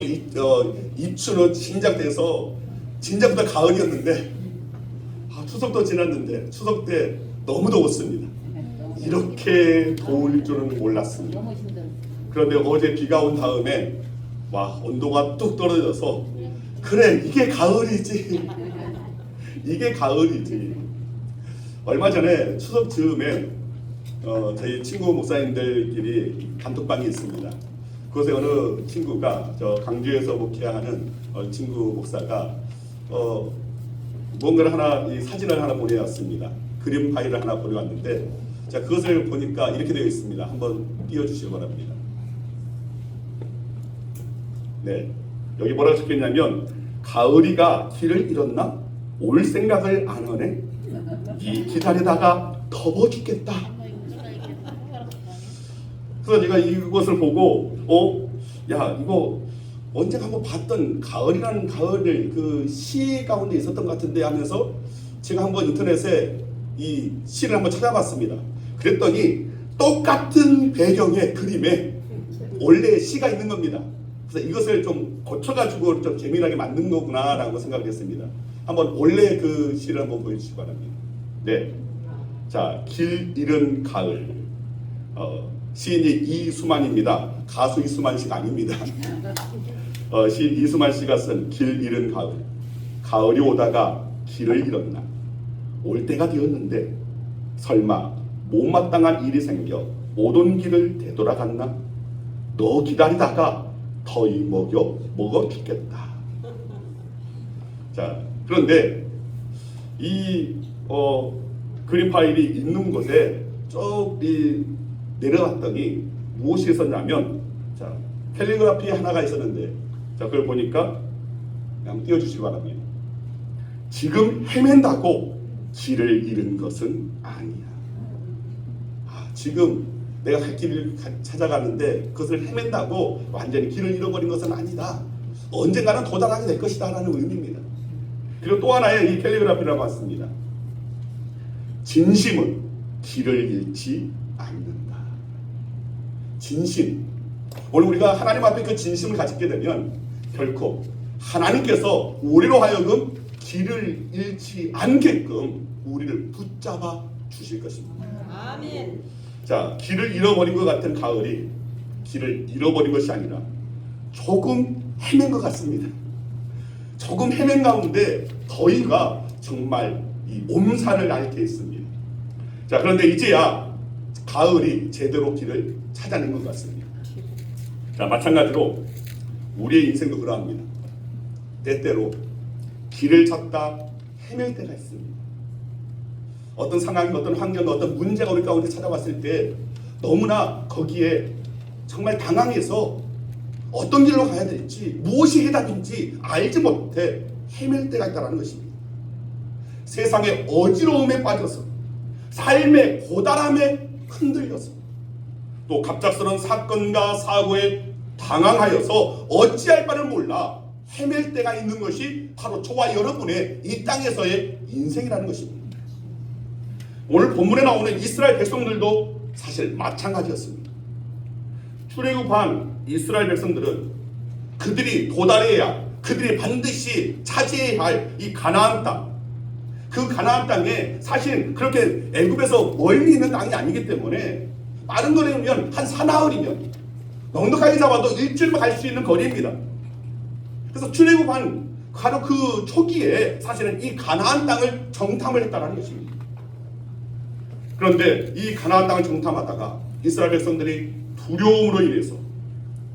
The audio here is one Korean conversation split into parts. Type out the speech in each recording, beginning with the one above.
입추로 시작돼서 진작부터 가을이었는데 추석도 지났는데 추석 때 너무 더웠습니다. 이렇게 더울 줄은 몰랐습니다. 그런데 어제 비가 온 다음에 온도가 뚝 떨어져서 그래 이게 가을이지 이게 가을이지. 얼마 전에 추석 즈음에 저희 친구 목사님들끼리 단톡방이 있습니다. 그곳에 어느 친구가 저 강주에서 목회하는 친구 목사가 뭔가를 하나 이 사진을 하나 보내왔습니다. 그림 파일을 하나 보내왔는데 자 그것을 보니까 이렇게 되어 있습니다. 한번 띄워주시기 바랍니다. 네, 여기 뭐라고 적혀있냐면 가을이가 길을 잃었나? 올 생각을 안 하네. 이 기다리다가 더워 죽겠다. 그래서 제가 이것을 보고 이거 언젠가 한번 봤던 가을이라는 가을을 그 시 가운데 있었던 것 같은데 하면서 제가 한번 인터넷에 이 시를 한번 찾아봤습니다. 그랬더니 똑같은 배경의 그림에 원래 시가 있는 겁니다. 그래서 이것을 좀 고쳐가지고 좀 재미나게 만든 거구나라고 생각을 했습니다. 한번 원래 그 시를 한번 보여주시기 바랍니다. 네, 자, 길 잃은 가을. 시인이 이수만입니다. 가수 이수만 씨가 아닙니다. 시인 이수만 씨가 쓴 길 잃은 가을. 가을이 오다가 길을 잃었나? 올 때가 되었는데 설마 못마땅한 일이 생겨 오던 길을 되돌아갔나? 너 기다리다가 더위 먹어 죽겠다. 자, 그런데 이 그림 파일이 있는 곳에 쭉 내려갔더니 무엇이 있었냐면 자 캘리그라피 하나가 있었는데 자 그걸 보니까 한번 띄워주시기 바랍니다. 지금 헤맨다고 길을 잃은 것은 아니야. 지금 내가 갈 길을 찾아가는데 그것을 헤맨다고 완전히 길을 잃어버린 것은 아니다. 언젠가는 도달하게 될 것이다 라는 의미입니다. 그리고 또 하나의 이 캘리그라피라고 했습니다. 진심은 길을 잃지 않는다. 진심. 오늘 우리가 하나님 앞에 그 진심을 가지게 되면 결코 하나님께서 우리로 하여금 길을 잃지 않게끔 우리를 붙잡아 주실 것입니다. 아멘. 자, 길을 잃어버린 것 같은 가을이 길을 잃어버린 것이 아니라 조금 헤맨 것 같습니다. 조금 헤맨 가운데 더위가 정말 이 몸살을 앓게 했습니다. 자, 그런데 이제야 가을이 제대로 길을 찾아낸 것 같습니다. 자, 마찬가지로 우리의 인생도 그러합니다. 때때로 길을 찾다 헤맬 때가 있습니다. 어떤 상황이 어떤 환경 어떤 문제가 우리 가운데 찾아왔을 때 너무나 거기에 정말 당황해서 어떤 길로 가야 될지 무엇이 해답인지 알지 못해 헤맬 때가 있다는 것입니다. 세상의 어지러움에 빠져서 삶의 고달함에 흔들려서 또 갑작스러운 사건과 사고에 당황하여서 어찌할 바를 몰라 헤맬 때가 있는 것이 바로 저와 여러분의 이 땅에서의 인생이라는 것입니다. 오늘 본문에 나오는 이스라엘 백성들도 사실 마찬가지였습니다. 출애굽한 이스라엘 백성들은 그들이 도달해야 그들이 반드시 차지해야 할 이 가나안 땅, 그 가나안 땅에 사실 그렇게 애굽에서 멀리 있는 땅이 아니기 때문에 빠른 거리면 한 사나흘이면 넉넉하게 잡아도 일주일만 갈 수 있는 거리입니다. 그래서 출애굽한 바로 그 초기에 사실은 이 가나안 땅을 정탐을 했다는 것입니다. 그런데 이 가나안 땅을 정탐하다가 이스라엘 백성들이 두려움으로 인해서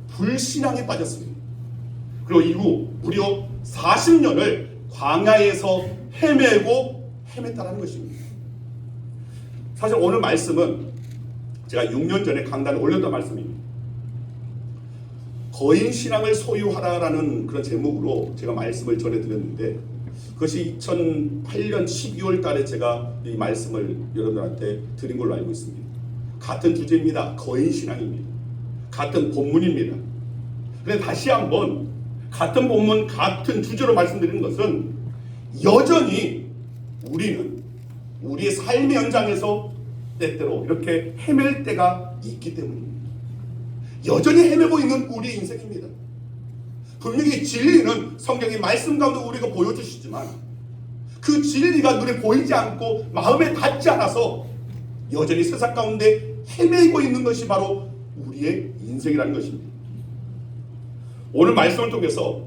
불신앙에 빠졌습니다. 그리고 이후 무려 40년을 광야에서 헤맸다는 것입니다. 사실 오늘 말씀은 제가 6년 전에 강단에 올렸던 말씀입니다. 거인 신앙을 소유하라라는 그런 제목으로 제가 말씀을 전해드렸는데 그것이 2008년 12월 달에 제가 이 말씀을 여러분들한테 드린 걸로 알고 있습니다. 같은 주제입니다. 거인 신앙입니다. 같은 본문입니다. 그런데 다시 한번 같은 본문 같은 주제로 말씀드리는 것은 여전히 우리는 우리의 삶의 현장에서 때때로 이렇게 헤맬 때가 있기 때문입니다. 여전히 헤매고 있는 우리의 인생입니다. 분명히 진리는 성경의 말씀 가운데 우리가 보여주시지만 그 진리가 눈에 보이지 않고 마음에 닿지 않아서 여전히 세상 가운데 헤매고 있는 것이 바로 우리의 인생이라는 것입니다. 오늘 말씀을 통해서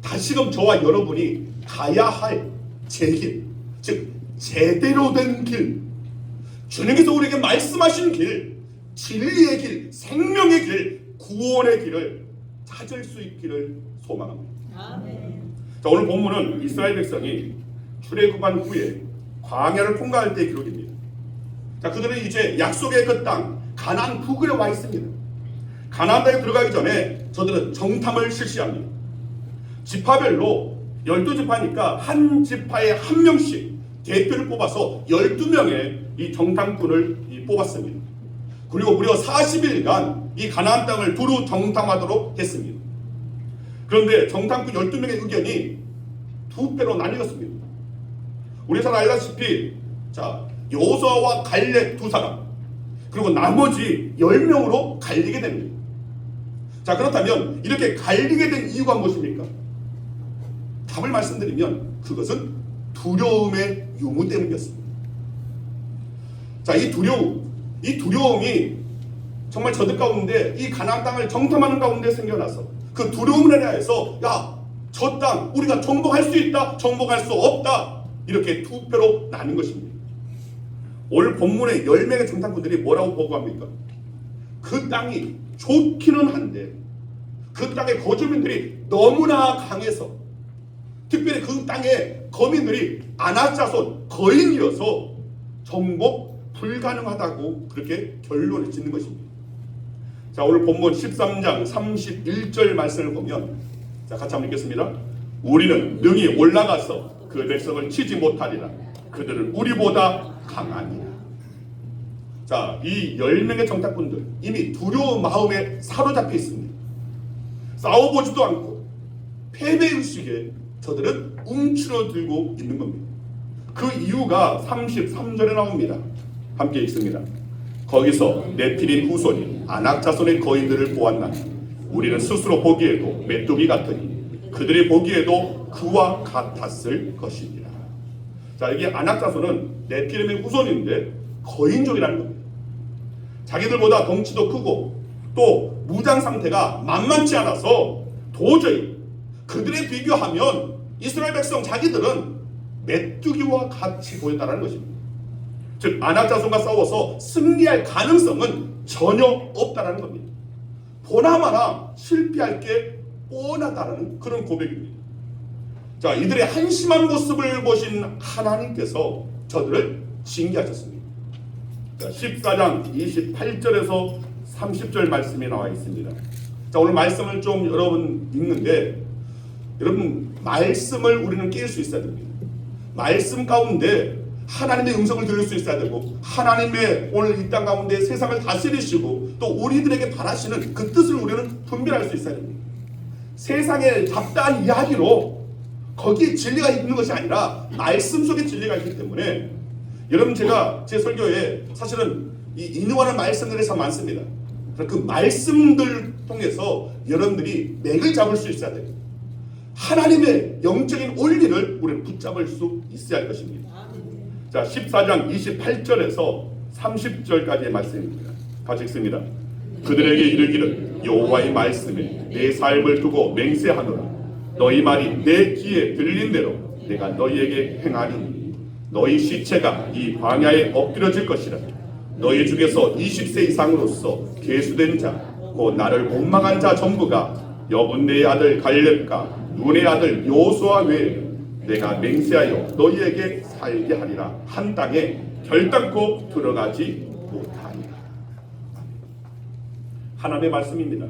다시금 저와 여러분이 가야 할 제길, 즉 제대로 된 길, 주님께서 우리에게 말씀하신 길, 진리의 길, 생명의 길, 구원의 길을 찾을 수 있기를 소망합니다. 아멘. 자, 오늘 본문은 이스라엘 백성이 출애굽한 후에 광야를 통과할 때의 기록입니다. 자, 그들은 이제 약속의 그 땅 가나안 북으로 와 있습니다. 가나안 땅에 들어가기 전에 저들은 정탐을 실시합니다. 지파별로 12지파니까 한 지파에 한 명씩 대표를 뽑아서 12명의 이 정탐꾼을 뽑았습니다. 그리고 무려 40일간 이 가나안 땅을 두루 정탐하도록 했습니다. 그런데 정탐꾼 12명의 의견이 두 배로 나뉘었습니다. 우리 잘 알다시피 여호수아와 갈렙 두 사람, 그리고 나머지 10명으로 갈리게 됩니다. 자, 그렇다면 이렇게 갈리게 된 이유가 무엇입니까? 답을 말씀드리면 그것은 두려움의 유무 때문이었습니다. 자, 이 두려움이 정말 저들 가운데 이 가나안 땅을 정탐하는 가운데 생겨나서 그 두려움을 인하여서 저 땅 우리가 정복할 수 있다, 정복할 수 없다, 이렇게 두 배로 나뉜 것입니다. 오늘 본문의 10명의 정탐꾼들이 뭐라고 보고합니까? 그 땅이 좋기는 한데 그 땅의 거주민들이 너무나 강해서, 특별히 그 땅의 거민들이 아낙자손 거인이어서 정복 불가능하다고 그렇게 결론을 짓는 것입니다. 자, 오늘 본문 13장 31절 말씀을 보면, 자, 같이 한번 읽겠습니다. 우리는 능히 올라가서 그 백성을 치지 못하리라. 그들은 우리보다 강하니라. 자, 이 10명의 정탐꾼들 이미 두려운 마음에 사로잡혀 있습니다. 싸워보지도 않고 패배의식에 저들은 움츠러들고 있는 겁니다. 그 이유가 33절에 나옵니다. 함께 읽습니다. 거기서 네피림 후손이 아낙 자손의 거인들을 보았나니 우리는 스스로 보기에도 메뚜기 같으니 그들이 보기에도 그와 같았을 것이니라. 자, 여기 아낙 자손은 네피림의 후손인데 거인족이라는 겁니다. 자기들보다 덩치도 크고 또 무장 상태가 만만치 않아서 도저히 그들에 비교하면 이스라엘 백성 자기들은 메뚜기와 같이 보였다는 것입니다. 즉 아낙 자손과 싸워서 승리할 가능성은 전혀 없다는 겁니다. 보나마나 실패할 게 뻔하다는 그런 고백입니다. 자, 이들의 한심한 모습을 보신 하나님께서 저들을 징계하셨습니다. 자, 14장 28절에서 30절 말씀이 나와 있습니다. 자, 오늘 말씀을 좀 여러분 읽는데, 여러분 말씀을 우리는 깰 수 있어야 됩니다. 말씀 가운데 하나님의 음성을 들을 수 있어야 되고, 하나님의 오늘 이 땅 가운데 세상을 다스리시고 또 우리들에게 바라시는 그 뜻을 우리는 분별할 수 있어야 됩니다. 세상의 잡다한 이야기로 거기에 진리가 있는 것이 아니라 말씀 속에 진리가 있기 때문에, 여러분 제가 제 설교에 사실은 인용하는 말씀들이 참 많습니다. 그 말씀들 통해서 여러분들이 맥을 잡을 수 있어야 됩니다. 하나님의 영적인 원리를 우리는 붙잡을 수 있어야 할 것입니다. 자, 14장 28절에서 30절까지의 말씀입니다. 같이 읽습니다. 그들에게 이르기를 여호와의 말씀에 내 삶을 두고 맹세하노라. 너희 말이 내 귀에 들린 대로 내가 너희에게 행하리니 너희 시체가 이 광야에 엎드려질 것이라. 너희 중에서 20세 이상으로서 계수된 자, 곧 나를 원망한 자 전부가 여분네의 아들 갈렙과 눈의 아들 여호수아 외에 내가 맹세하여 너희에게 살게 하리라. 한 땅에 결단코 들어가지 못하리라. 하나님의 말씀입니다.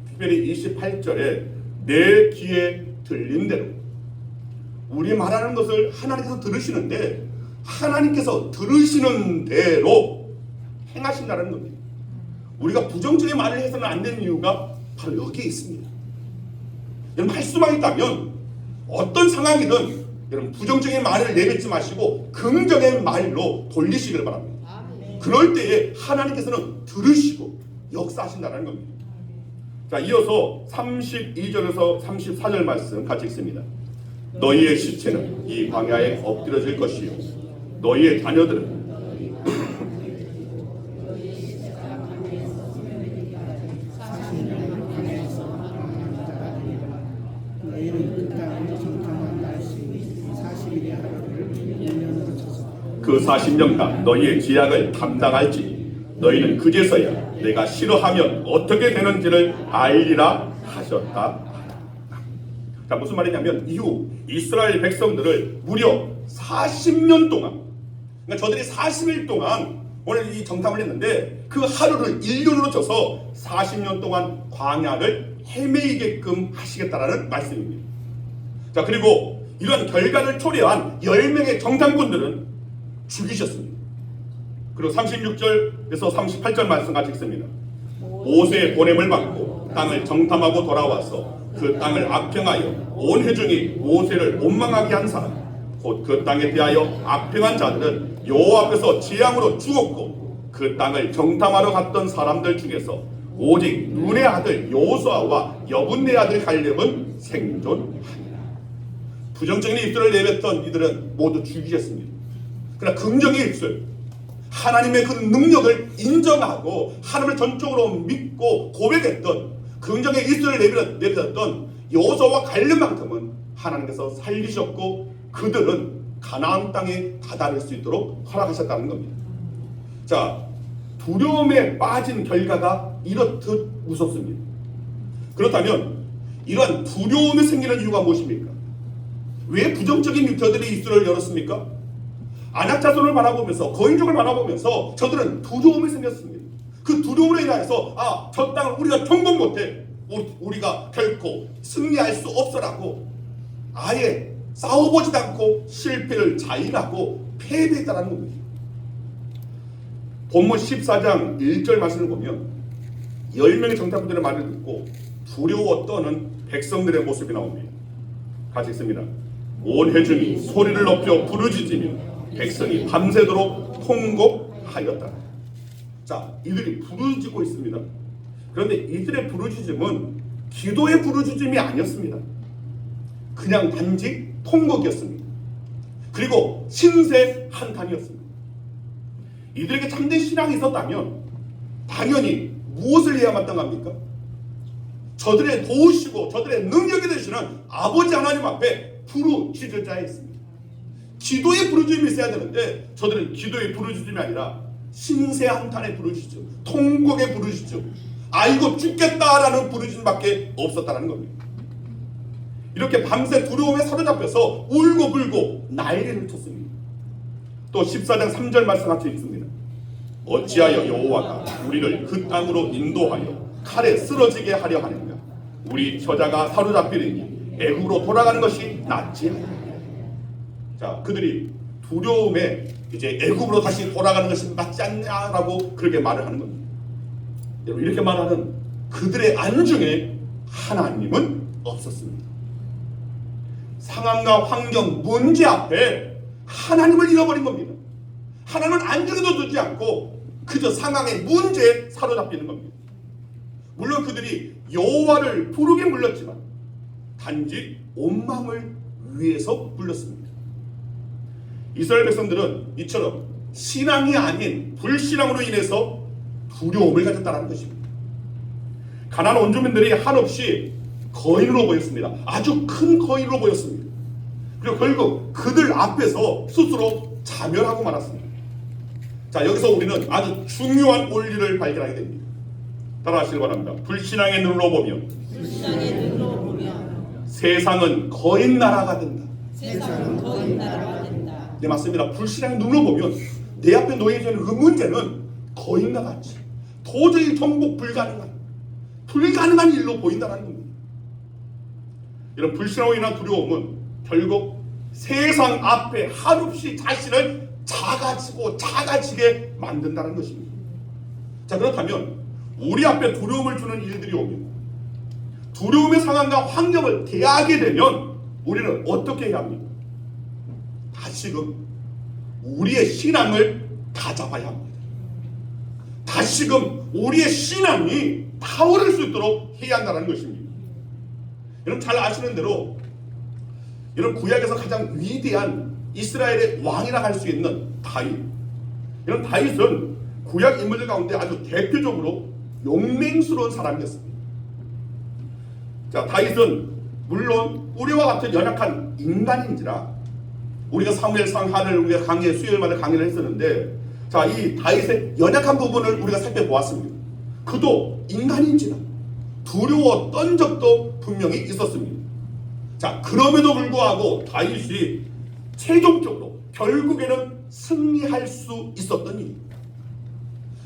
특별히 28절에 내 귀에 들린 대로, 우리 말하는 것을 하나님께서 들으시는데 하나님께서 들으시는 대로 행하신다는 겁니다. 우리가 부정적인 말을 해서는 안 되는 이유가 바로 여기에 있습니다. 여러분, 할 수만 있다면 어떤 상황이든 여러분 부정적인 말을 내뱉지 마시고 긍정의 말로 돌리시길 바랍니다. 그럴 때에 하나님께서는 들으시고 역사하신다는 겁니다. 자, 이어서 32절에서 34절 말씀 같이 읽습니다. 너희의 시체는 이 광야에 엎드려질 것이요 너희의 자녀들은 그 40년간 너희의 지약을 감당할지 너희는 그제서야 내가 싫어하면 어떻게 되는지를 알리라 하셨다. 자, 무슨 말이냐면 이후 이스라엘 백성들을 무려 40년 동안, 그러니까 저들이 40일 동안 오늘 이 정탐을 했는데 그 하루를 1년으로 쳐서 40년 동안 광야를 헤매이게끔 하시겠다라는 말씀입니다. 자, 그리고 이런 결과를 초래한 10명의 정탐꾼들은 죽이셨습니다. 그리고 36절에서 38절 말씀 같이 읽습니다. 모세의 보냄을 받고 땅을 정탐하고 돌아와서 그 땅을 악평하여 온 회중이 모세를 원망하게 한 사람 곧 그 땅에 대하여 악평한 자들은 여호와 앞에서 재앙으로 죽었고 그 땅을 정탐하러 갔던 사람들 중에서 오직 눈의 아들 여호수아와 여분네 아들 갈렙은 생존하니라. 부정적인 입술을 내뱉던 이들은 모두 죽이셨습니다. 그러나 긍정의 입술, 하나님의 그 능력을 인정하고 하나님을 전적으로 믿고 고백했던 긍정의 입술을 내뱉었던 여호수아와 갈렙만큼은 하나님께서 살리셨고 그들은 가나안 땅에 다다를 수 있도록 허락하셨다는 겁니다. 자, 두려움에 빠진 결과가 이렇듯 무섭습니다. 그렇다면 이러한 두려움이 생기는 이유가 무엇입니까? 왜 부정적인 유태들이 입술을 열었습니까? 안악 자손을 바라보면서 거인족을 바라보면서 저들은 두려움이 생겼습니다. 그 두려움으로 인하여서 저 땅을 우리가 통곡 못해, 우리가 결코 승리할 수 없어라고 아예 싸워보지도 않고 실패를 자인하고 패배했다는 겁니다. 본문 14장 1절 말씀을 보면 10명의 정탐꾼들의 말을 듣고 두려워 떠는 백성들의 모습이 나옵니다. 같이 읽습니다. 온 회중이 소리를 높여 부르짖으며 백성이 밤새도록 통곡하였다. 자, 이들이 부르짖고 있습니다. 그런데 이들의 부르짖음은 기도의 부르짖음이 아니었습니다. 그냥 단지 통곡이었습니다. 그리고 신세 한탄이었습니다. 이들에게 참된 신앙이 있었다면 당연히 무엇을 해야 마땅합니까? 저들의 도우시고 저들의 능력이 되시는 아버지 하나님 앞에 부르짖을 자에 있습니다. 기도의 부르짖음이 있어야 되는데 저들은 기도의 부르짖음이 아니라 신세 한탄의 부르짖음, 통곡의 부르짖음, 아이고 죽겠다라는 부르짖음밖에 없었다는 겁니다. 이렇게 밤새 두려움에 사로잡혀서 울고 불고 난리를 쳤습니다. 또 14장 3절 말씀 같이 읽습니다. 어찌하여 여호와가 우리를 그 땅으로 인도하여 칼에 쓰러지게 하려 하는가? 우리 처자가 사로잡히리니 애굽으로 돌아가는 것이 낫지 않느냐. 자, 그들이 두려움에 이제 애굽으로 다시 돌아가는 것이 낫지 않냐라고 그렇게 말을 하는 겁니다. 여러분, 이렇게 말하는 그들의 안중에 하나님은 없었습니다. 상황과 환경, 문제 앞에 하나님을 잃어버린 겁니다. 하나님은 안중에도 두지 않고 그저 상황의 문제에 사로잡히는 겁니다. 물론 그들이 여호와를 부르긴 불렀지만 단지 온 마음을 위해서 불렀습니다. 이스라엘 백성들은 이처럼 신앙이 아닌 불신앙으로 인해서 두려움을 가졌다는 것입니다. 가나안 원주민들이 한없이 거인으로 보였습니다. 아주 큰 거인으로 보였습니다. 그리고 결국 그들 앞에서 스스로 자멸하고 말았습니다. 자, 여기서 우리는 아주 중요한 원리를 발견하게 됩니다. 따라하시기 바랍니다. 불신앙의 눈으로 보면 세상은 거인 나라가 된다. 세상은 거인 나라가 된다. 네, 맞습니다. 불신앙의 눈으로 보면 내 앞에 놓여져 있는 그 문제는 거인과 같이 도저히 정복 불가능한 일로 보인다는 겁니다. 이런 불신앙으로 인한 두려움은 결국 세상 앞에 한없이 자신을 작아지게 만든다는 것입니다. 자, 그렇다면 우리 앞에 두려움을 주는 일들이 오면 두려움의 상황과 환경을 대하게 되면 우리는 어떻게 해야 합니까? 다시금 우리의 신앙을 다잡아야 합니다. 다시금 우리의 신앙이 타오를 수 있도록 해야 한다는 것입니다. 여러분 잘 아시는 대로 여러분 구약에서 가장 위대한 이스라엘의 왕이라 할 수 있는 다윗. 이런 다윗은 구약 인물들 가운데 아주 대표적으로 용맹스러운 사람이었습니다. 자, 다윗은 물론 우리와 같은 연약한 인간인지라 우리가 사무엘상 하를 우리가 강의 수요일마다 강의를 했었는데, 자, 이 다윗의 연약한 부분을 우리가 살펴보았습니다. 그도 인간인지라 두려웠던 적도 분명히 있었습니다. 자, 그럼에도 불구하고 다윗이 최종적으로 결국에는 승리할 수 있었던 이유,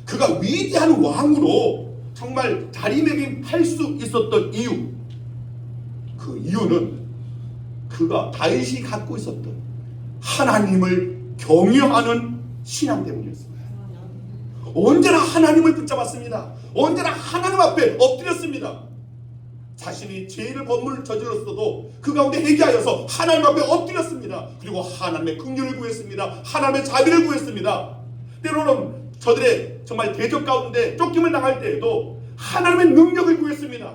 그가 위대한 왕으로 정말 자리매김할 수 있었던 이유, 그 이유는 그가 다윗이 갖고 있었던 하나님을 경외하는 신앙 때문이었습니다. 언제나 하나님을 붙잡았습니다. 언제나 하나님 앞에 엎드렸습니다. 자신이 죄를 범을 저질렀어도 그 가운데 회개하여서 하나님 앞에 엎드렸습니다. 그리고 하나님의 긍휼을 구했습니다. 하나님의 자비를 구했습니다. 때로는 저들의 정말 대적 가운데 쫓김을 당할 때에도 하나님의 능력을 구했습니다.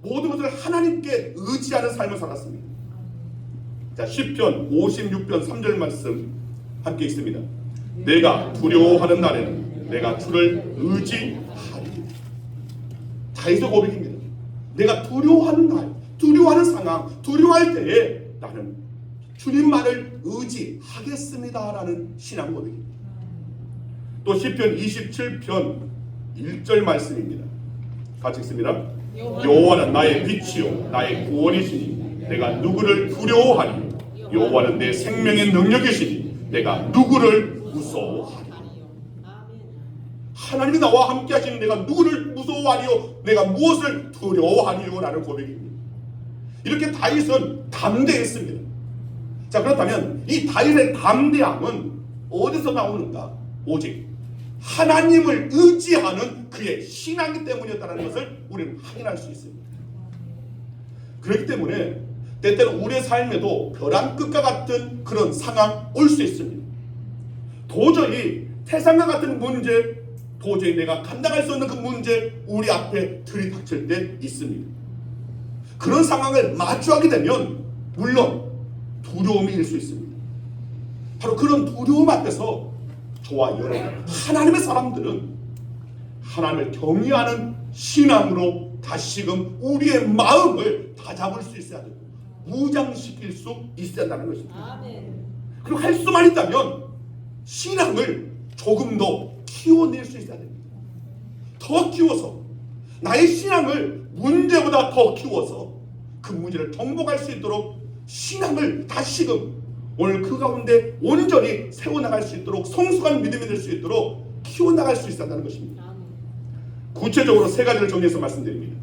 모든 것을 하나님께 의지하는 삶을 살았습니다. 자, 시편 56편 3절 말씀 함께 있습니다. 내가 두려워하는 날에는 내가 주를 의지하리니. 다윗의 고백입니다. 내가 두려워하는 날, 두려워하는 상황, 두려워할 때에 나는 주님만을 의지하겠습니다라는 신앙 고백입니다. 또 시편 27편 1절 말씀입니다. 같이 읽습니다. 여호와는 나의 빛이요 나의 구원이시니 내가 누구를 두려워하리요. 여호와는 내 생명의 능력이시니 내가 누구를 무서워하리요. 하나님이 나와 함께 하시니 내가 누구를 무서워하리요. 내가 무엇을 두려워하리요. 라는 고백입니다. 이렇게 다윗은 담대했습니다. 자, 그렇다면 이 다윗의 담대함은 어디서 나오는가? 오직 하나님을 의지하는 그의 신앙이 때문이었다는 것을 우리는 확인할 수 있습니다. 그렇기 때문에 때때로 우리의 삶에도 벼랑 끝과 같은 그런 상황 올 수 있습니다. 도저히 태산과 같은 문제, 도저히 내가 감당할 수 없는 그 문제 우리 앞에 들이닥칠 때 있습니다. 그런 상황을 마주하게 되면 물론 두려움이 일 수 있습니다. 바로 그런 두려움 앞에서 저와 여러분 하나님의 사람들은 하나님을 경외하는 신앙으로 다시금 우리의 마음을 다잡을 수 있어야 되고 무장시킬 수 있어야 한다는 것입니다. 그리고 할 수만 있다면 신앙을 조금 더 키워낼 수 있어야 됩니다. 더 키워서 나의 신앙을 문제보다 더 키워서 그 문제를 정복할 수 있도록 신앙을 다시금 오늘 그 가운데 온전히 세워나갈 수 있도록 성숙한 믿음이 될 수 있도록 키워나갈 수 있어야 한다는 것입니다. 구체적으로 세 가지를 정리해서 말씀드립니다.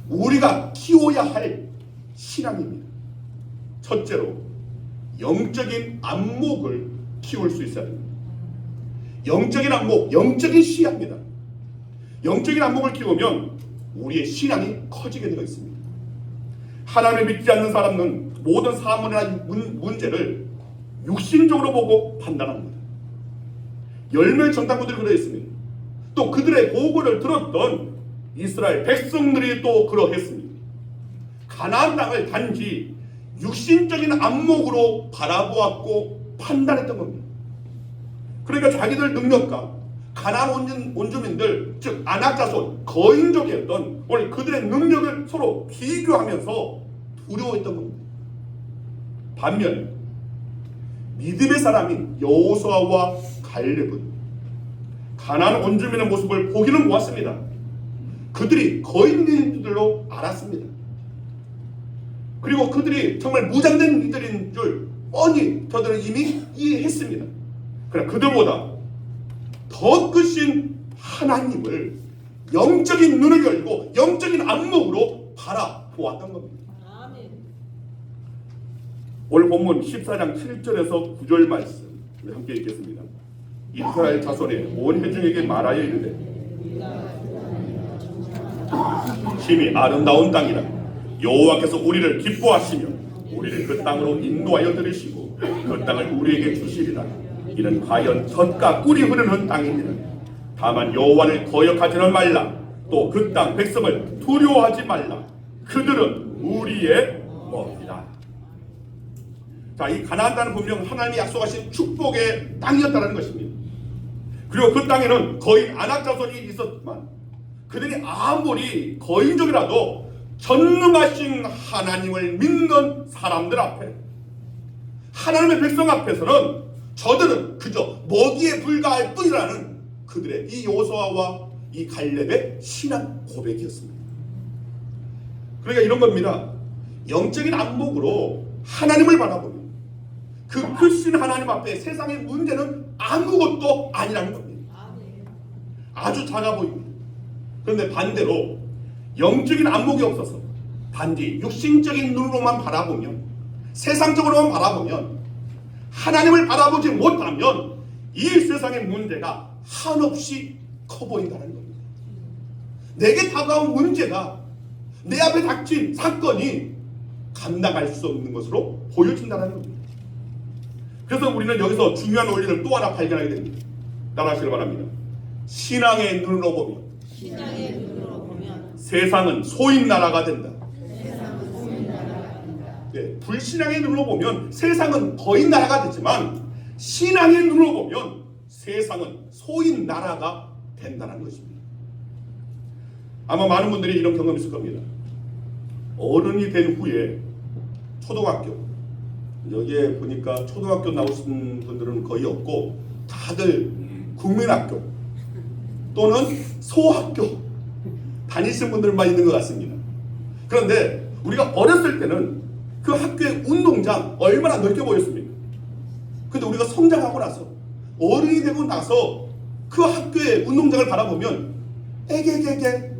우리가 키워야 할 신앙입니다. 첫째로 영적인 안목을 키울 수 있어야 됩니다. 영적인 안목, 영적인 시야입니다. 영적인 안목을 키우면 우리의 신앙이 커지게 되어 있습니다. 하나님을 믿지 않는 사람은 모든 사물이나 문제를 육신적으로 보고 판단합니다. 10명의 정탐꾼들이 그러 있습니다. 또 그들의 보고를 들었던 이스라엘 백성들이 또 그러했습니다. 가나안 땅을 단지 육신적인 안목으로 바라보았고 판단했던 겁니다. 그러니까 자기들 능력과 가나안 원주민들, 즉 아낙자손 거인족이었던 오늘 그들의 능력을 서로 비교하면서 두려워했던 겁니다. 반면 믿음의 사람인 여호수아와 갈렙은 가나안 원주민의 모습을 보기는 보았습니다. 그들이 거인들로 알았습니다. 그리고 그들이 정말 무장된 이들인 줄 뻔히 저들은 이미 이해했습니다. 그러나 그들보다 더 크신 하나님을 영적인 눈을 열고 영적인 안목으로 바라보았던 겁니다. 오늘 본문 14장 7절에서 9절 말씀 우리 함께 읽겠습니다. 이스라엘 자손의 온 회중에게 말하여 이르되 심히 아름다운 땅이라 여호와께서 우리를 기뻐하시며 우리를 그 땅으로 인도하여 들으시고 그 땅을 우리에게 주시리라. 이는 과연 젖과 꿀이 흐르는 땅이니라. 다만 여호와를 거역하지는 말라. 또 그 땅 백성을 두려워하지 말라. 그들은 우리의 먹이라. 자, 이 가나안 땅은 분명 하나님이 약속하신 축복의 땅이었다는 것입니다. 그리고 그 땅에는 거인 아낙 자손이 있었지만 그들이 아무리 거인족이라도 전능하신 하나님을 믿는 사람들 앞에, 하나님의 백성 앞에서는 저들은 그저 먹이에 불과할 뿐이라는 그들의 이 요수아와 이 갈렙의 신앙 고백이었습니다. 그러니까 이런 겁니다. 영적인 안목으로 하나님을 바라보면 그 크신 하나님 앞에 세상의 문제는 아무것도 아니라는 겁니다. 아주 작아 보입니다. 그런데 반대로 영적인 안목이 없어서 단지 육신적인 눈으로만 바라보면, 세상적으로만 바라보면, 하나님을 바라보지 못하면 이 세상의 문제가 한없이 커 보인다는 겁니다. 내게 다가온 문제가, 내 앞에 닥친 사건이 감당할 수 없는 것으로 보여진다는 겁니다. 그래서 우리는 여기서 중요한 원리를 또 하나 발견하게 됩니다. 따라하시길 바랍니다. 신앙의 눈으로 보면 세상은 소인 나라가 된다. 네, 불신앙의 눈으로 보면 세상은 거인 나라가 되지만 신앙의 눈으로 보면 세상은 소인 나라가 된다는 것입니다. 아마 많은 분들이 이런 경험이 있을 겁니다. 어른이 된 후에 초등학교, 여기에 보니까 초등학교 나오신 분들은 거의 없고 다들 국민학교 또는 소학교 다니신 분들만 있는 것 같습니다. 그런데 우리가 어렸을 때는 그 학교의 운동장 얼마나 넓게 보였습니까? 근데 우리가 성장하고 나서 어른이 되고 나서 그 학교의 운동장을 바라보면 에게게게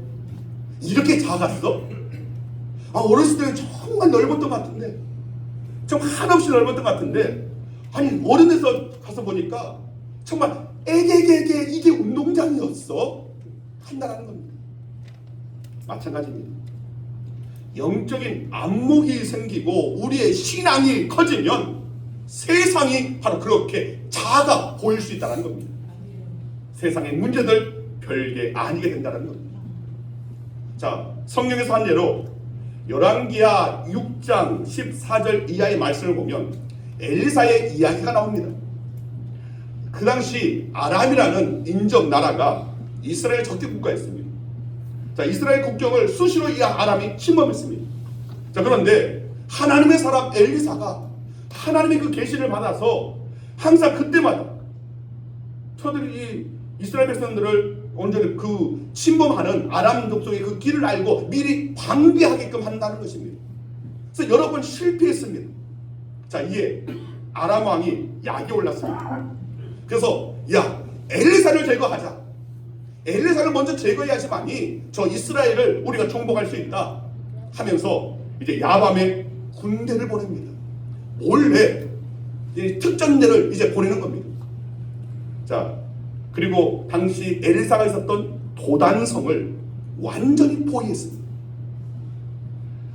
이렇게 작았어? 어렸을 때는 정말 넓었던 것 같은데, 좀 한없이 넓었던 것 같은데, 아니 어른 돼서 가서 보니까 정말 에게게게 이게 운동장이었어? 한다는 겁니다. 마찬가지입니다. 영적인 안목이 생기고 우리의 신앙이 커지면 세상이 바로 그렇게 작아 보일 수 있다는 겁니다. 세상의 문제들 별게 아니게 된다는 겁니다. 자, 성경에서 한 예로 열왕기하 6장 14절 이하의 말씀을 보면 엘리사의 이야기가 나옵니다. 그 당시 아람이라는 인접 나라가 이스라엘 적대 국가였습니다. 자, 이스라엘 국경을 수시로 이 아람이 침범했습니다. 자, 그런데 하나님의 사람 엘리사가 하나님의 그 계시를 받아서 항상 그때마다 저들이 이스라엘 백성들을 온전히 그 침범하는 아람 족속의 그 길을 알고 미리 방비하게끔 한다는 것입니다. 그래서 여러 번 실패했습니다. 자, 이에 아람 왕이 약이 올랐습니다. 그래서 야, 엘리사를 제거하자. 엘리사를 먼저 제거해야지만이 저 이스라엘을 우리가 정복할 수 있다 하면서 이제 야밤에 군대를 보냅니다. 몰래 특전대를 이제 보내는 겁니다. 자, 그리고 당시 엘리사가 있었던 도단성을 완전히 포위했습니다.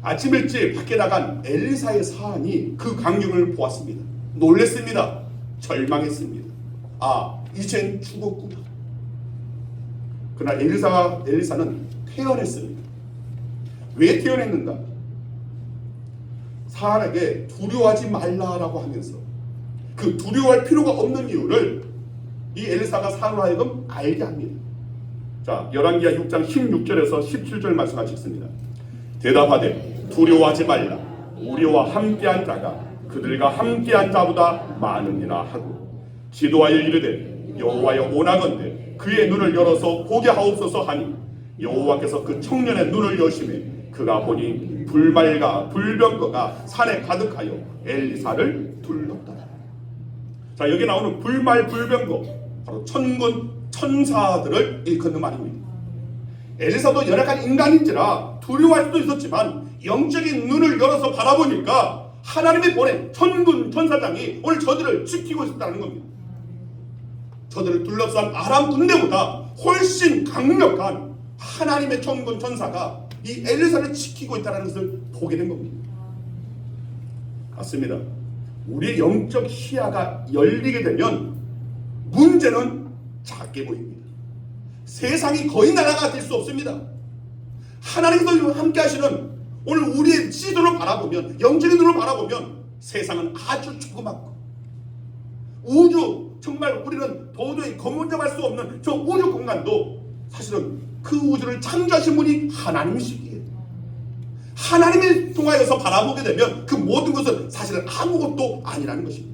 아침 일찍 밖에 나간 엘리사의 사안이 그 광경을 보았습니다. 놀랬습니다. 절망했습니다. 이젠 죽었구나. 그러나 엘리사는 태어났습니다. 왜 태어났는가? 사람에게 두려워하지 말라라고 하면서 그 두려워할 필요가 없는 이유를 이 엘리사가 사람으로 하여금 알게 합니다. 자, 열왕기하 6장 16절에서 17절 말씀 같이 읽습니다. 대답하되 두려워하지 말라. 우리와 함께한 자가 그들과 함께한 자보다 많으니라 하고 기도하여 이르되 여호와여 원하건대 그의 눈을 열어서 보게 하옵소서 하니 여호와께서 그 청년의 눈을 여심해 그가 보니 불말과 불병거가 산에 가득하여 엘리사를 둘렀더라. 자, 여기 나오는 불말 불병거 바로 천군 천사들을 일컫는 말입니다. 엘리사도 연약한 인간인지라 두려워할 수도 있었지만 영적인 눈을 열어서 바라보니까 하나님이 보낸 천군 천사장이 오늘 저들을 지키고 있었다는 겁니다. 저들을 둘러싼 아람 군대보다 훨씬 강력한 하나님의 천군 천사가 이 엘리사를 지키고 있다는 것을 보게 된 겁니다. 맞습니다. 우리의 영적 시야가 열리게 되면 문제는 작게 보입니다. 세상이 거의 나라가 될 수 없습니다. 하나님과 함께 하시는 오늘 우리의 시선을 바라보면, 영적인 눈으로 바라보면 세상은 아주 조그맣고 우주, 정말 우리는 도저히 검문잡을 수 없는 저 우주 공간도 사실은 그 우주를 창조하신 분이 하나님이시기에 하나님을 통하여서 바라보게 되면 그 모든 것은 사실은 아무것도 아니라는 것입니다.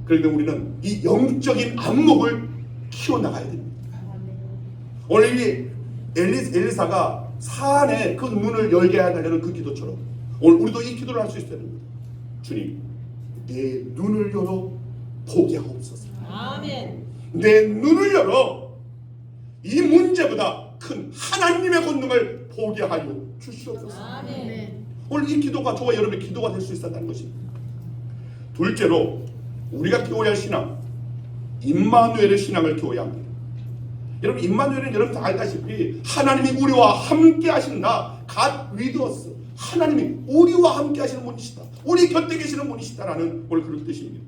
그런데 우리는 이 영적인 안목을 키워나가야 됩니다. 오늘 이 엘리사가 산에 그 문을 열게 하려는 그 기도처럼 오늘 우리도 이 기도를 할 수 있어야 됩니다. 주님, 내 눈을 열어 보게 하옵소서. 아멘. 내 눈을 열어 이 문제보다 큰 하나님의 권능을 보게 하여 주시옵소서. 아멘. 오늘 이 기도가 저와 여러분의 기도가 될 수 있었다는 것입니다. 둘째로 우리가 키워야 할 신앙, 임마누엘의 신앙을 키워야 합니다. 여러분, 임마누엘은 여러분 다 알다시피 하나님이 우리와 함께 하신다. God with us. 하나님이 우리와 함께 하시는 분이시다. 우리 곁에 계시는 분이시다라는 오늘 그런 뜻입니다.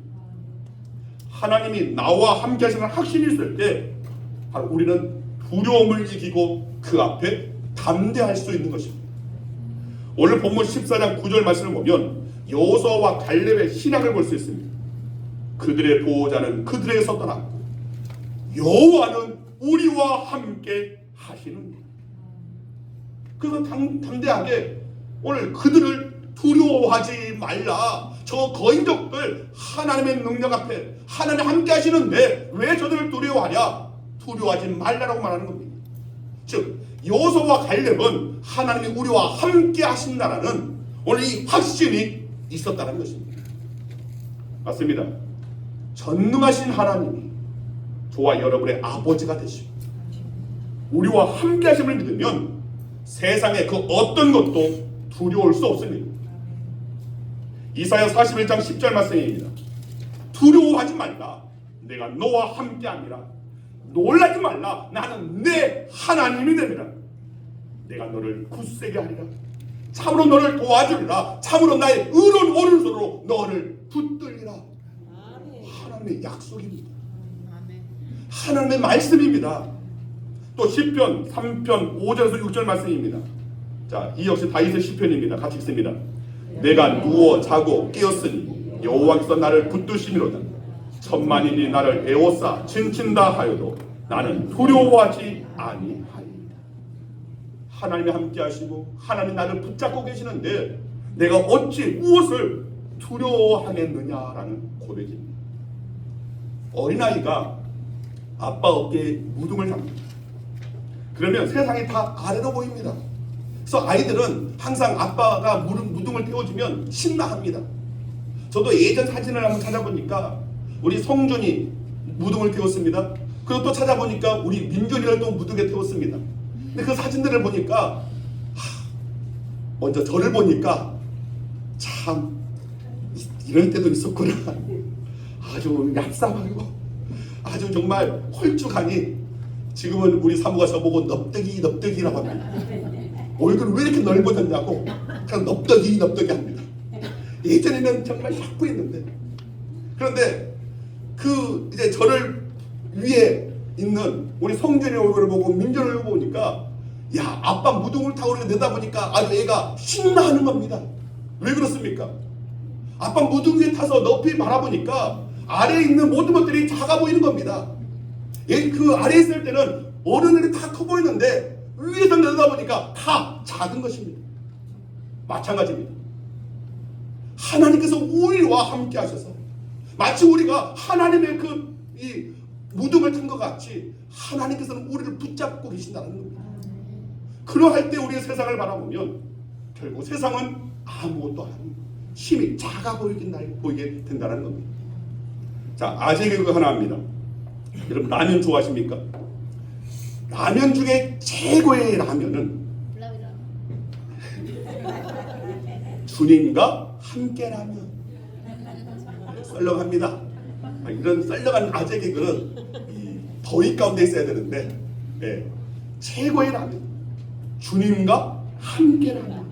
하나님이 나와 함께 하시는 확신이 있을 때 바로 우리는 두려움을 이기고 그 앞에 담대할 수 있는 것입니다. 오늘 본문 14장 9절 말씀을 보면 여호수아와 갈렙의 신앙을 볼 수 있습니다. 그들의 보호자는 그들에게서 떠났고 여호와는 우리와 함께 하시는. 그래서 담대하게 오늘 그들을 두려워하지 말라. 저 거인족들 하나님의 능력 앞에 하나님 함께 하시는데 왜 저들을 두려워하냐? 두려워하지 말라라고 말하는 겁니다. 즉 여호수아와 갈렙은 하나님이 우리와 함께 하신다라는 오늘 이 확신이 있었다는 것입니다. 맞습니다. 전능하신 하나님이 저와 여러분의 아버지가 되시고 우리와 함께 하심을 믿으면 세상의 그 어떤 것도 두려울 수 없습니다. 이사야 41장 10절 말씀입니다. 두려워하지 말라. 내가 너와 함께 함이라. 놀라지 말라. 나는 내 하나님이 되리라. 내가 너를 굳세게 하리라. 참으로 너를 도와주리라. 참으로 나의 의로운 오른손으로 너를 붙들리라. 하나님의 약속입니다. 하나님의 말씀입니다. 또 시편 3편 5절에서 6절 말씀입니다. 자, 이 역시 다윗의 시편입니다. 같이 읽습니다. 내가 누워 자고 깨었으니 여호와께서 나를 붙드심이로다. 천만인이 나를 에워싸 친친다 하여도 나는 두려워하지 아니하리이다. 하나님이 함께 하시고 하나님이 나를 붙잡고 계시는데 내가 어찌 무엇을 두려워하겠느냐라는 고백입니다. 어린아이가 아빠 어깨에 무등을 잡니다. 그러면 세상이 다 아래로 보입니다. 그래서 아이들은 항상 아빠가 무등을 떼어주면 신나합니다. 저도 예전 사진을 한번 찾아보니까 우리 성준이 무등을 떼었습니다. 그리고 또 찾아보니까 우리 민준이를 또 무등에 떼었습니다. 근데 그 사진들을 보니까 먼저 저를 보니까 참 이럴 때도 있었구나. 아주 얍삽하고 아주 정말 홀쭉하니 지금은 우리 사모가 저보고 넙대기라고 합니다. 얼굴이 왜 이렇게 넓어졌냐고 그냥 넙대기 합니다. 예전에는 정말 샤프했는데 그런데 그 이제 저를 위에 있는 우리 성준의 얼굴을 보고 민준의 얼굴을 보니까 야 아빠 무등을 타고 내다보니까 아주 애가 신나하는 겁니다. 왜 그렇습니까? 아빠 무등 위에 타서 높이 바라보니까 아래에 있는 모든 것들이 작아 보이는 겁니다. 그 아래에 있을 때는 어른들이 다 커 보이는데 위에서 내다보니까 다 작은 것입니다. 마찬가지입니다. 하나님께서 우리와 함께 하셔서 마치 우리가 하나님의 이 무등을 탄 것 같이 하나님께서는 우리를 붙잡고 계신다는 겁니다. 그러할 때 우리의 세상을 바라보면 결국 세상은 아무것도 아닌 힘이 작아 보이게 된다는 겁니다. 자, 아재 개그 하나 합니다. 여러분 라면 좋아하십니까? 라면 중에 최고의 라면은 주님과 함께 라면. 썰렁합니다. 이런 썰렁한 아재 개그는 이 더위 가운데 있어야 되는데 최고의 라면 주님과 함께 라면.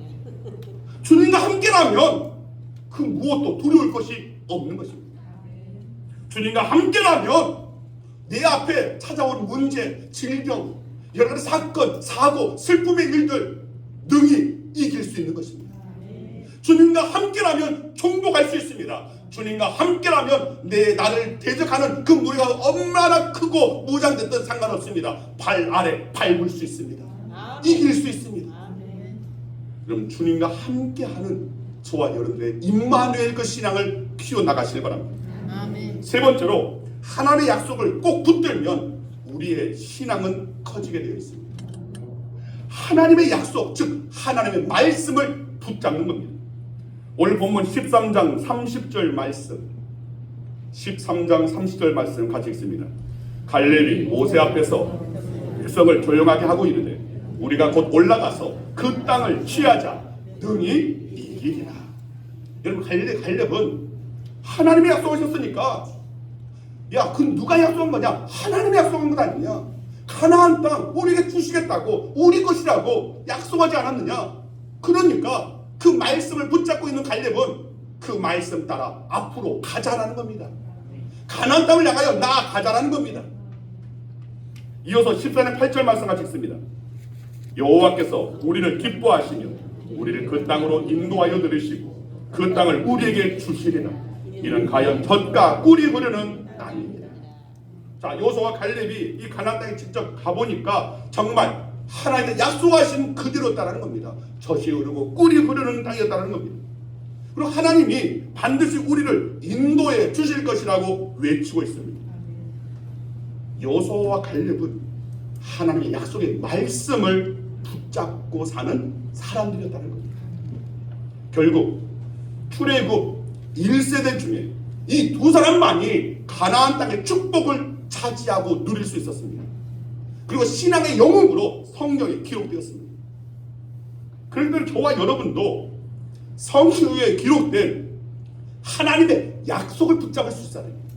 주님과 함께 라면 그 무엇도 두려울 것이 없는 것입니다. 주님과 함께 라면 내 앞에 찾아온 문제, 질병, 여러 가지 사건, 사고, 슬픔의 일들 능히 이길 수 있는 것입니다. 주님과 함께라면 정복할 수 있습니다. 주님과 함께라면 나를 대적하는 그 무리가 얼마나 크고 무장됐든 상관없습니다. 발 아래 밟을 수 있습니다. 이길 수 있습니다. 그럼 주님과 함께하는 저와 여러분들의 임마누엘 그 신앙을 키워나가시길 바랍니다. 세 번째로 하나님의 약속을 꼭 붙들면 우리의 신앙은 커지게 되어 있습니다. 하나님의 약속, 즉 하나님의 말씀을 붙잡는 겁니다. 오늘 본문 13장 30절 말씀, 13장 30절 말씀 같이 읽습니다. 갈렙이 모세 앞에서 백성을 조용하게 하고 이르되 우리가 곧 올라가서 그 땅을 취하자 능히 이기리라. 여러분, 갈렙은 하나님의 약속을 하셨으니까, 야, 그 누가 약속한 거냐? 하나님의 약속한 것 아니냐? 가나안 땅 우리에게 주시겠다고, 우리 것이라고 약속하지 않았느냐? 그러니까 그 말씀을 붙잡고 있는 갈렙은 그 말씀 따라 앞으로 가자라는 겁니다. 가나안 땅을 향하여 나아가자라는 겁니다. 이어서 14장 8절 말씀 같이 읽습니다. 여호와께서 우리를 기뻐하시며 우리를 그 땅으로 인도하여 들으시고 그 땅을 우리에게 주시리라. 이는 가연 젖과 꿀이 흐르는 땅입니다. 자, 여호수아와 갈렙이 이 가나안 땅에 직접 가보니까 정말 하나님의 약속하신 그대로 따르는 겁니다. 젖이 흐르고 꿀이 흐르는 땅이었다는 겁니다. 그리고 하나님이 반드시 우리를 인도해 주실 것이라고 외치고 있습니다. 여호수아와 갈렙은 하나님의 약속의 말씀을 붙잡고 사는 사람들이었다는 겁니다. 결국 출애굽 1세대 중에 이 두 사람만이 가나안 땅의 축복을 차지하고 누릴 수 있었습니다. 그리고 신앙의 영웅으로 성경에 기록되었습니다. 그런데 저와 여러분도 성경에 기록된 하나님의 약속을 붙잡을 수 있어야 됩니다.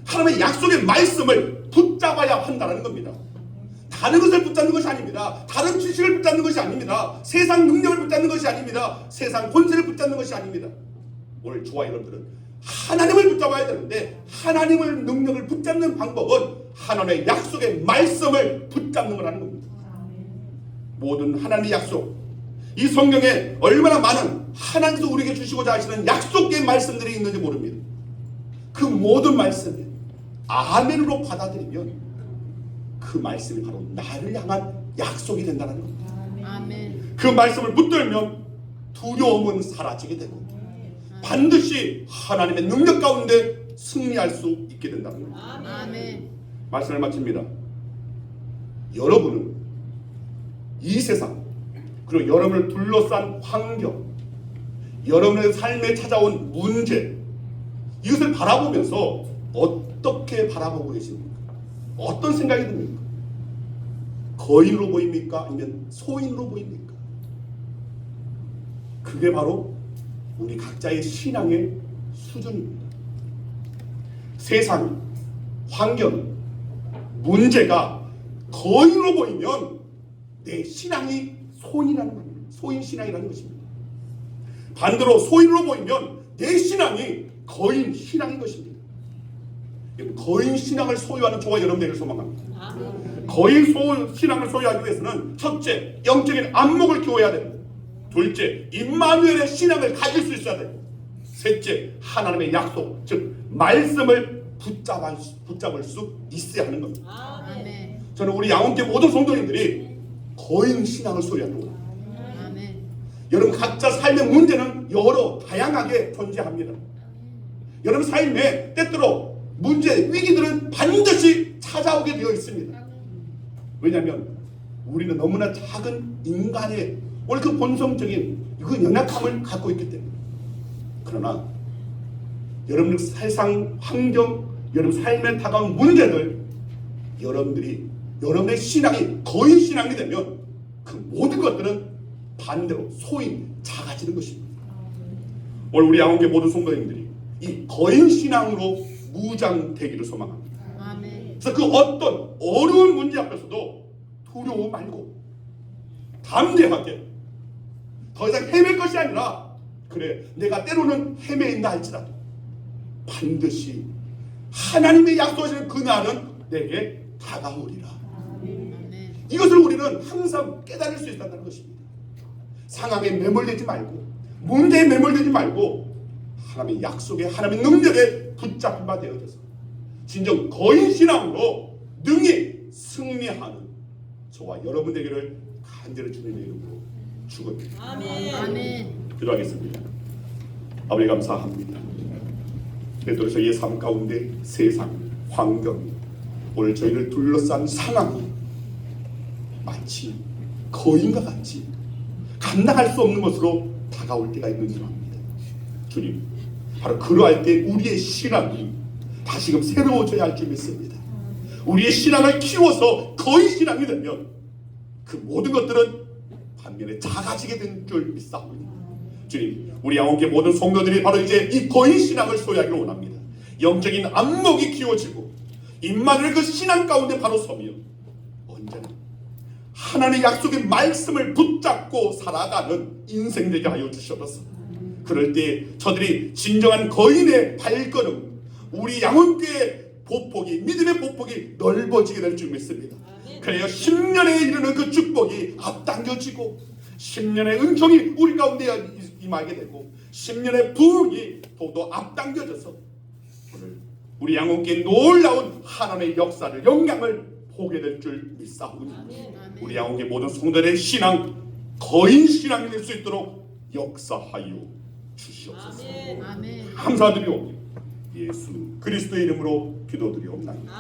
하나님의 약속의 말씀을 붙잡아야 한다는 겁니다. 다른 것을 붙잡는 것이 아닙니다. 다른 지식을 붙잡는 것이 아닙니다. 세상 능력을 붙잡는 것이 아닙니다. 세상 권세를 붙잡는 것이 아닙니다. 오늘 저와 여러분들은 하나님을 붙잡아야 되는데, 하나님의 능력을 붙잡는 방법은 하나님의 약속의 말씀을 붙잡는 거라는 겁니다. 모든 하나님의 약속, 이 성경에 얼마나 많은 하나님께서 우리에게 주시고자 하시는 약속의 말씀들이 있는지 모릅니다. 그 모든 말씀을 아멘으로 받아들이면 그 말씀이 바로 나를 향한 약속이 된다는 겁니다. 아멘. 그 말씀을 붙들면 두려움은 사라지게 되고 반드시 하나님의 능력 가운데 승리할 수 있게 된다는 겁니다. 아멘. 말씀을 마칩니다. 여러분은 이 세상, 그리고 여러분을 둘러싼 환경, 여러분의 삶에 찾아온 문제, 이것을 바라보면서 어떻게 바라보고 계십니까? 어떤 생각이 듭니까? 거인으로 보입니까? 아니면 소인으로 보입니까? 그게 바로 우리 각자의 신앙의 수준입니다. 세상, 환경, 문제가 거인으로 보이면 내 신앙이 소인이라는 겁니다. 소인 신앙이라는 것입니다. 반대로 소인으로 보이면 내 신앙이 거인 신앙인 것입니다. 거인 신앙을 소유하는 저와 여러분에게 소망합니다. 거인 신앙을 소유하기 위해서는 첫째, 영적인 안목을 키워야 됩니다. 둘째, 임마누엘의 신앙을 가질 수 있어야 됩니다. 셋째, 하나님의 약속, 즉 말씀을 붙잡을 수 있어야 하는 겁니다. 아멘. 저는 우리 양원교 모든 성도님들이 거인 신앙을 소유하는 겁니다. 아멘. 여러분 각자 삶의 문제는 여러 다양하게 존재합니다. 여러분 삶에 때때로 문제, 위기들은 반드시 찾아오게 되어 있습니다. 왜냐하면 우리는 너무나 작은 인간의 원래 그 본성적인 그 연약함을 갖고 있기 때문에. 그러나 여러분 세상 환경, 여러분 삶에 다가온 문제들, 여러분의 신앙이 거인 신앙이 되면 그 모든 것들은 반대로 소인, 작아지는 것입니다. 오늘 우리 양원교 모든 성도님들이 이 거인 신앙으로 무장되기를 소망합니다. 아멘. 그래서 그 어떤 어려운 문제 앞에서도 두려워 말고 담대하게 더 이상 헤맬 것이 아니라, 그래 내가 때로는 헤매인다 할지라도 반드시 하나님의 약속하시는 그날은 내게 다가오리라. 아멘. 이것을 우리는 항상 깨달을 수 있다는 것입니다. 상황에 매몰되지 말고, 문제에 매몰되지 말고, 하나님의 약속에, 하나님의 능력에 붙잡힌 바 되어져서 진정 거인신앙으로 능히 승리하는 저와 여러분 되기를 간절히 주님의 이름으로 축원드립니다. 아멘. 기도하겠습니다. 아버지 감사합니다. 그래도 저희의 삶 가운데 세상, 환경, 오늘 저희를 둘러싼 상황이 마치 거인과 같이 감당할 수 없는 것으로 다가올 때가 있는 줄 압니다. 주님, 바로 그러할 때 우리의 신앙이 다시금 새로워져야 할 줄 믿습니다. 우리의 신앙을 키워서 거인 신앙이 되면 그 모든 것들은 반면에 작아지게 된 줄 믿사옵니다. 주님, 우리 양원교 모든 성도들이 바로 이제 이 거인 신앙을 소유하기를 원합니다. 영적인 안목이 키워지고 임마누엘 그 신앙 가운데 바로 서며 언제나 하나님의 약속의 말씀을 붙잡고 살아가는 인생 되게 하여 주시옵소서. 그럴 때 저들이 진정한 거인의 발걸음, 우리 양원교의 보폭이, 믿음의 보폭이 넓어지게 될 줄 믿습니다. 그래야 10년에 이르는 그 축복이 앞당겨지고 10년의 은총이 우리 가운데 임하게 되고 10년의 부흥이 더더 앞당겨져서 오늘 우리 양원교의 놀라운 하나님의 역사를, 영향을 보게 될 줄 믿사오니 우리 양원교 모든 성도들의 신앙, 거인 신앙이 될 수 있도록 역사하여 주시옵소서. 아멘. 감사드리옵니다. 예수 그리스도의 이름으로 기도드리옵나이다.